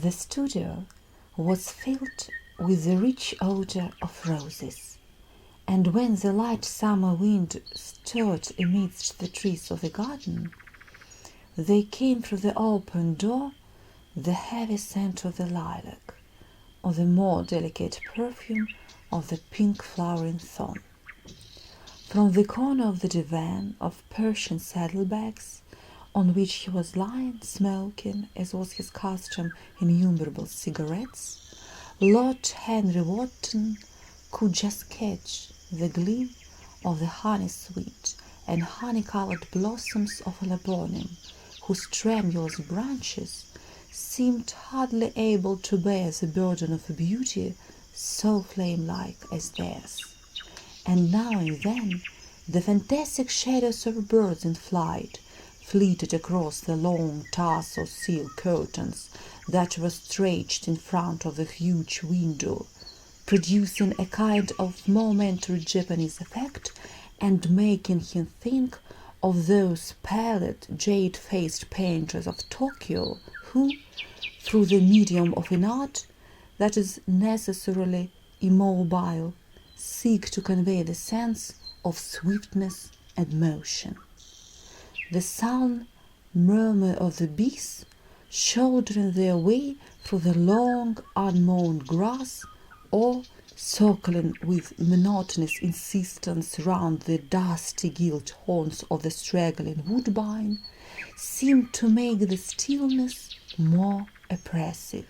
The studio was filled with the rich odor of roses, and when the light summer wind stirred amidst the trees of the garden, they came through the open door the heavy scent of the lilac, or the more delicate perfume of the pink-flowering thorn. From the corner of the divan of Persian saddlebags, on which he was lying smoking, as was his custom, innumerable cigarettes, Lord Henry Wotton could just catch the gleam of the honey-sweet and honey-colored blossoms of a laburnum, whose tremulous branches seemed hardly able to bear the burden of a beauty so flame-like as theirs. And now and then the fantastic shadows of birds in flight flitted across the long tussore-silk curtains that were stretched in front of the huge window, producing a kind of momentary Japanese effect and making him think of those pallid, jade-faced painters of Tokyo who, through the medium of an art that is necessarily immobile, seek to convey the sense of swiftness and motion. The sound murmur of the bees shouldering their way through the long unmown grass, or circling with monotonous insistence round the dusty gilt horns of the straggling woodbine, seemed to make the stillness more oppressive.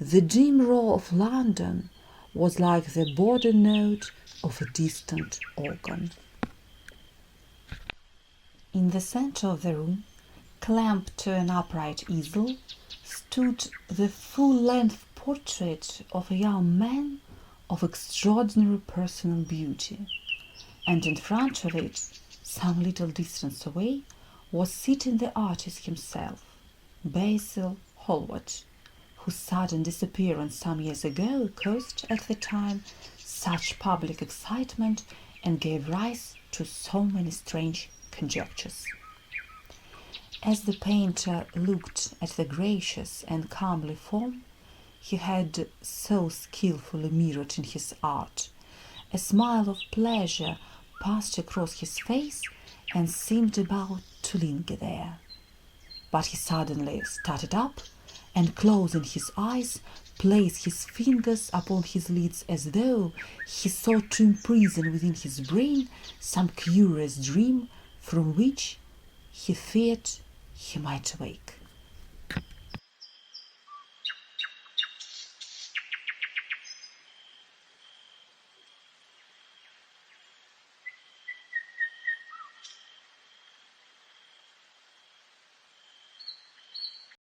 The dim roar of London was like the border note of a distant organ. In the center of the room, clamped to an upright easel, stood the full-length portrait of a young man of extraordinary personal beauty, and in front of it, some little distance away, was sitting the artist himself, Basil Hallward, whose sudden disappearance some years ago caused at the time such public excitement and gave rise to so many strange conjectures. As the painter looked at the gracious and comely form he had so skillfully mirrored in his art, a smile of pleasure passed across his face and seemed about to linger there. But he suddenly started up and, closing his eyes, placed his fingers upon his lids as though he sought to imprison within his brain some curious dream from which he feared he might wake.